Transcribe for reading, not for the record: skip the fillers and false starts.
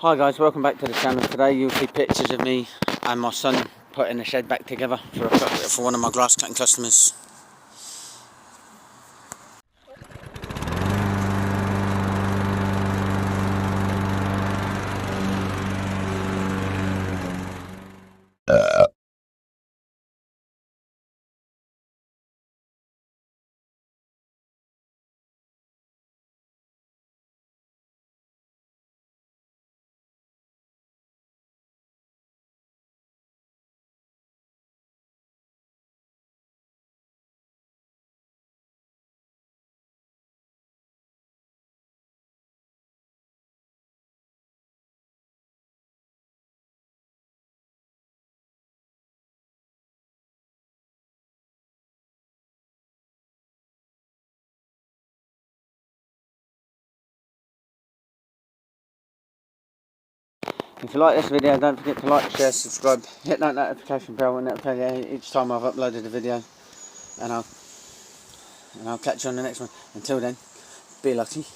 Hi guys, welcome back to the channel. Today you'll see pictures of me and my son putting the shed back together for one of my grass cutting customers. If you like this video, don't forget to like, share, subscribe, hit that notification bell and it'll tell you each time I've uploaded a video. And I'll catch you on the next one. Until then, be lucky.